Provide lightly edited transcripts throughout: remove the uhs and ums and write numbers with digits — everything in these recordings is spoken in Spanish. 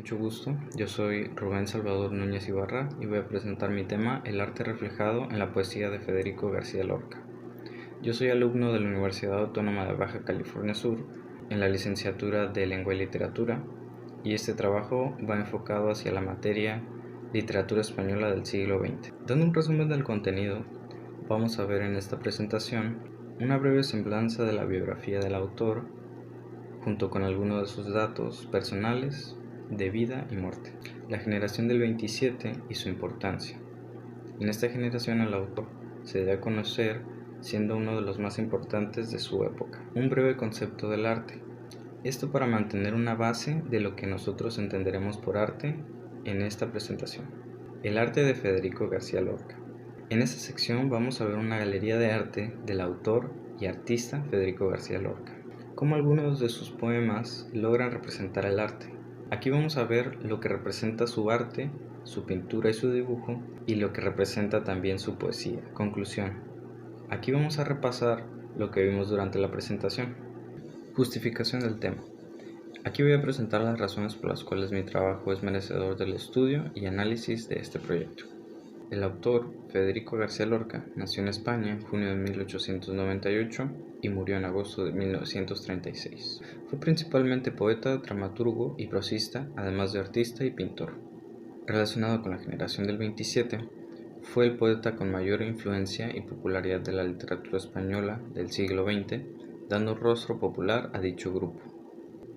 Mucho gusto, yo soy Rubén Salvador Núñez Ibarra y voy a presentar mi tema El arte reflejado en la poesía de Federico García Lorca. Yo soy alumno de la Universidad Autónoma de Baja California Sur en la licenciatura de Lengua y Literatura y este trabajo va enfocado hacia la materia Literatura Española del siglo XX. Dando un resumen del contenido, vamos a ver en esta presentación una breve semblanza de la biografía del autor junto con algunos de sus datos personales de vida y muerte, la generación del 27 y su importancia. En esta generación el autor se dio a conocer siendo uno de los más importantes de su época. Un breve concepto del arte. Esto para mantener una base de lo que nosotros entenderemos por arte en esta presentación. El arte de Federico García Lorca. En esta sección vamos a ver una galería de arte del autor y artista Federico García Lorca, cómo algunos de sus poemas logran representar el arte. Aquí vamos a ver lo que representa su arte, su pintura y su dibujo, y lo que representa también su poesía. Conclusión. Aquí vamos a repasar lo que vimos durante la presentación. Justificación del tema. Aquí voy a presentar las razones por las cuales mi trabajo es merecedor del estudio y análisis de este proyecto. El autor, Federico García Lorca, nació en España en junio de 1898 y murió en agosto de 1936. Fue principalmente poeta, dramaturgo y prosista, además de artista y pintor. Relacionado con la generación del 27, fue el poeta con mayor influencia y popularidad de la literatura española del siglo XX, dando rostro popular a dicho grupo.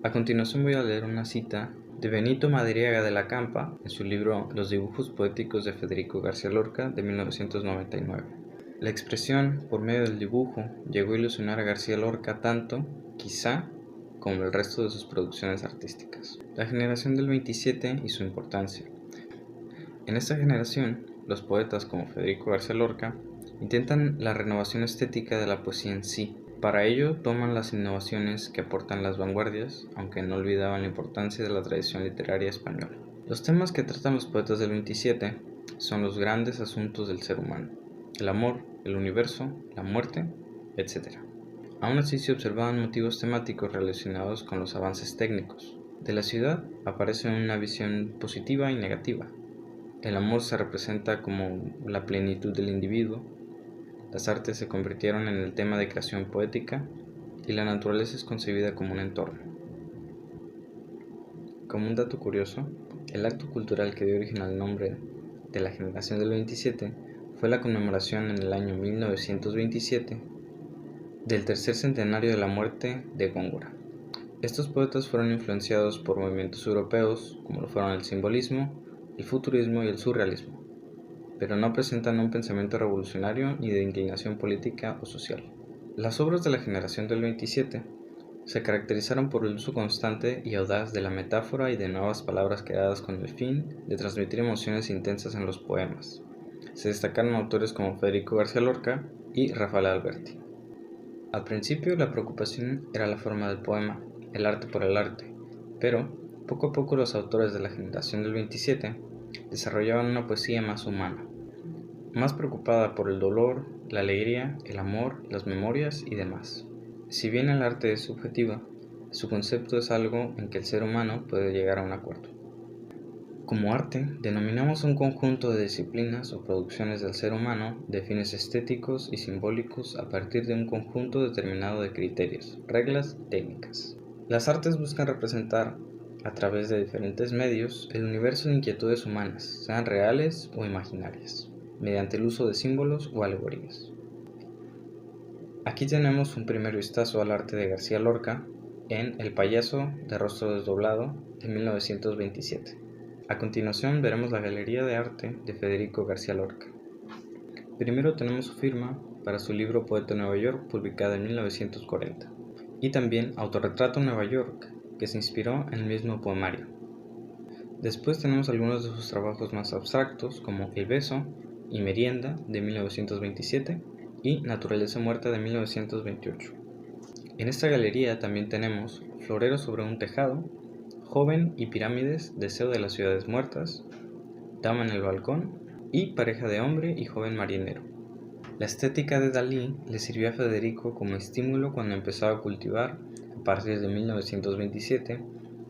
A continuación voy a leer una cita de Benito Madariaga de la Campa en su libro Los dibujos poéticos de Federico García Lorca de 1999. La expresión por medio del dibujo llegó a ilusionar a García Lorca tanto, quizá, como el resto de sus producciones artísticas. La generación del 27 y su importancia. En esta generación, los poetas como Federico García Lorca intentan la renovación estética de la poesía en sí. Para ello toman las innovaciones que aportan las vanguardias, aunque no olvidaban la importancia de la tradición literaria española. Los temas que tratan los poetas del 27 son los grandes asuntos del ser humano, el amor, el universo, la muerte, etc. Aún así se observaban motivos temáticos relacionados con los avances técnicos. De la ciudad aparece una visión positiva y negativa. El amor se representa como la plenitud del individuo. Las artes se convirtieron en el tema de creación poética y la naturaleza es concebida como un entorno. Como un dato curioso, el acto cultural que dio origen al nombre de la generación del 27 fue la conmemoración en el año 1927 del tercer centenario de la muerte de Góngora. Estos poetas fueron influenciados por movimientos europeos como lo fueron el simbolismo, el futurismo y el surrealismo, pero no presentan un pensamiento revolucionario ni de inclinación política o social. Las obras de la generación del 27 se caracterizaron por el uso constante y audaz de la metáfora y de nuevas palabras creadas con el fin de transmitir emociones intensas en los poemas. Se destacaron autores como Federico García Lorca y Rafael Alberti. Al principio la preocupación era la forma del poema, el arte por el arte, pero poco a poco los autores de la generación del 27 desarrollaban una poesía más humana, más preocupada por el dolor, la alegría, el amor, las memorias y demás. Si bien el arte es subjetiva, su concepto es algo en que el ser humano puede llegar a un acuerdo. Como arte, denominamos un conjunto de disciplinas o producciones del ser humano de fines estéticos y simbólicos a partir de un conjunto determinado de criterios, reglas y técnicas. Las artes buscan representar, a través de diferentes medios, el universo de inquietudes humanas, sean reales o imaginarias, mediante el uso de símbolos o alegorías. Aquí tenemos un primer vistazo al arte de García Lorca en El payaso de rostro desdoblado de 1927. A continuación veremos la galería de arte de Federico García Lorca. Primero tenemos su firma para su libro Poeta en Nueva York, publicada en 1940, y también Autorretrato en Nueva York, que se inspiró en el mismo poemario. Después tenemos algunos de sus trabajos más abstractos, como El beso y Merienda de 1927 y Naturaleza muerta de 1928. En esta galería también tenemos Florero sobre un tejado, Joven y Pirámides, Deseo de las ciudades muertas, Dama en el balcón y Pareja de hombre y joven marinero. La estética de Dalí le sirvió a Federico como estímulo cuando empezó a cultivar, a partir de 1927,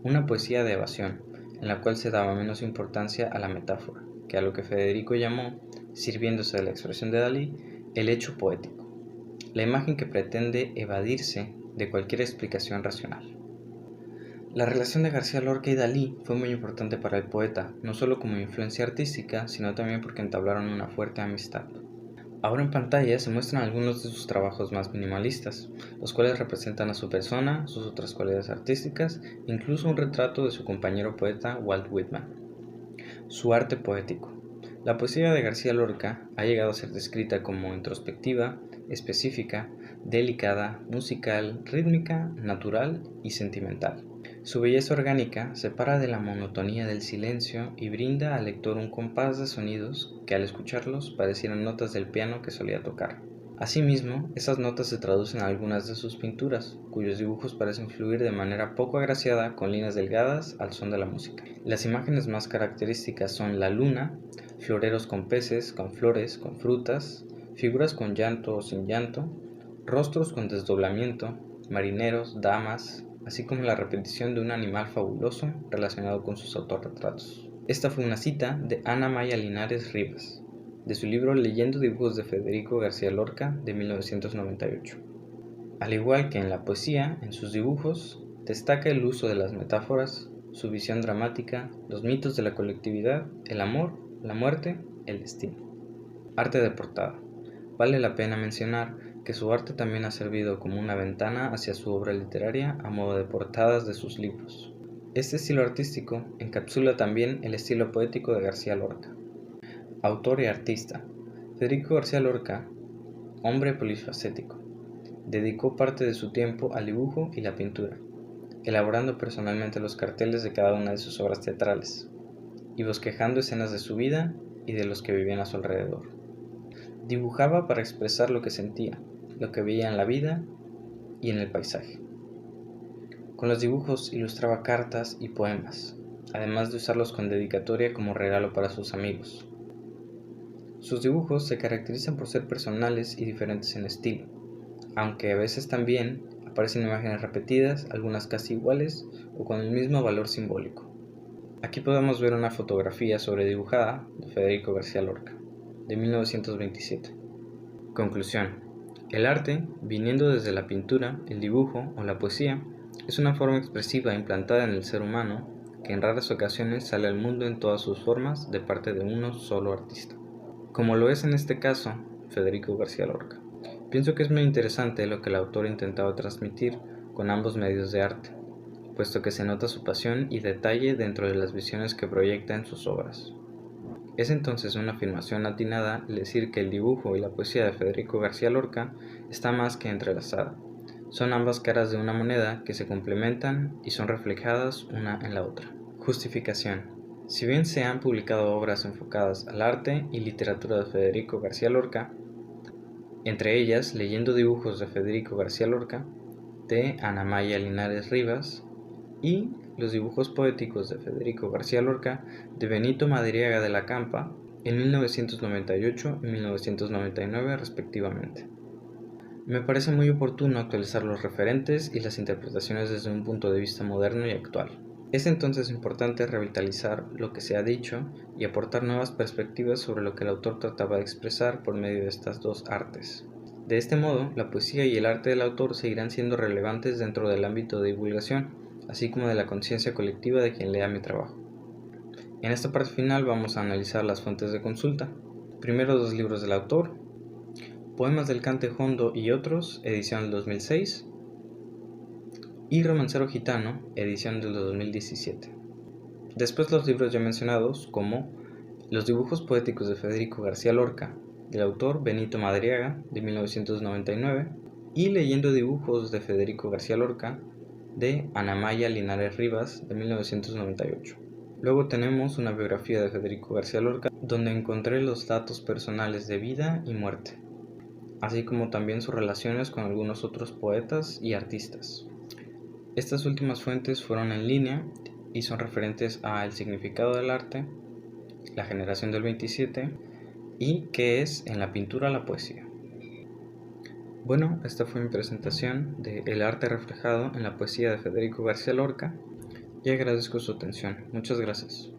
una poesía de evasión, en la cual se daba menos importancia a la metáfora que a lo que Federico llamó, sirviéndose de la expresión de Dalí, el hecho poético, la imagen que pretende evadirse de cualquier explicación racional. La relación de García Lorca y Dalí fue muy importante para el poeta, no solo como influencia artística, sino también porque entablaron una fuerte amistad. Ahora en pantalla se muestran algunos de sus trabajos más minimalistas, los cuales representan a su persona, sus otras cualidades artísticas, incluso un retrato de su compañero poeta Walt Whitman. Su arte poético. La poesía de García Lorca ha llegado a ser descrita como introspectiva, específica, delicada, musical, rítmica, natural y sentimental. Su belleza orgánica separa de la monotonía del silencio y brinda al lector un compás de sonidos que al escucharlos parecieran notas del piano que solía tocar. Asimismo, esas notas se traducen a algunas de sus pinturas, cuyos dibujos parecen fluir de manera poco agraciada con líneas delgadas al son de la música. Las imágenes más características son la luna, floreros con peces, con flores, con frutas, figuras con llanto o sin llanto, rostros con desdoblamiento, marineros, damas, así como la repetición de un animal fabuloso relacionado con sus autorretratos. Esta fue una cita de Ana Maya Linares Rivas, de su libro Leyendo dibujos de Federico García Lorca de 1998. Al igual que en la poesía, en sus dibujos destaca el uso de las metáforas, su visión dramática, los mitos de la colectividad, el amor, la muerte, el destino. Arte de portada. Vale la pena mencionar que su arte también ha servido como una ventana hacia su obra literaria a modo de portadas de sus libros. Este estilo artístico encapsula también el estilo poético de García Lorca. Autor y artista. Federico García Lorca, hombre polifacético, dedicó parte de su tiempo al dibujo y la pintura, elaborando personalmente los carteles de cada una de sus obras teatrales, y bosquejando escenas de su vida y de los que vivían a su alrededor. Dibujaba para expresar lo que sentía, lo que veía en la vida y en el paisaje. Con los dibujos ilustraba cartas y poemas, además de usarlos con dedicatoria como regalo para sus amigos. Sus dibujos se caracterizan por ser personales y diferentes en estilo, aunque a veces también aparecen imágenes repetidas, algunas casi iguales o con el mismo valor simbólico. Aquí podemos ver una fotografía sobredibujada de Federico García Lorca, de 1927. Conclusión. El arte, viniendo desde la pintura, el dibujo o la poesía, es una forma expresiva implantada en el ser humano que en raras ocasiones sale al mundo en todas sus formas de parte de uno solo artista, como lo es en este caso Federico García Lorca. Pienso que es muy interesante lo que el autor intentaba transmitir con ambos medios de arte, puesto que se nota su pasión y detalle dentro de las visiones que proyecta en sus obras. Es entonces una afirmación atinada el decir que el dibujo y la poesía de Federico García Lorca está más que entrelazada. Son ambas caras de una moneda que se complementan y son reflejadas una en la otra. Justificación. Si bien se han publicado obras enfocadas al arte y literatura de Federico García Lorca, entre ellas Leyendo dibujos de Federico García Lorca, de Ana Maya Linares Rivas, y Los dibujos poéticos de Federico García Lorca, de Benito Madariaga de la Campa, en 1998 y 1999 respectivamente. Me parece muy oportuno actualizar los referentes y las interpretaciones desde un punto de vista moderno y actual. Es entonces importante revitalizar lo que se ha dicho y aportar nuevas perspectivas sobre lo que el autor trataba de expresar por medio de estas dos artes. De este modo, la poesía y el arte del autor seguirán siendo relevantes dentro del ámbito de divulgación, así como de la conciencia colectiva de quien lea mi trabajo. En esta parte final vamos a analizar las fuentes de consulta. Primero, dos libros del autor: Poemas del Cante Jondo y otros, edición del 2006, y Romancero Gitano, edición del 2017. Después los libros ya mencionados como Los dibujos poéticos de Federico García Lorca, del autor Benito Madariaga, de 1999, y Leyendo dibujos de Federico García Lorca, de Ana Maya Linares Rivas, de 1998. Luego tenemos una biografía de Federico García Lorca, donde encontré los datos personales de vida y muerte, así como también sus relaciones con algunos otros poetas y artistas. Estas últimas fuentes fueron en línea y son referentes a El significado del arte, La generación del 27 y ¿Qué es en la pintura la poesía? Bueno, esta fue mi presentación de El arte reflejado en la poesía de Federico García Lorca. y agradezco su atención. Muchas gracias.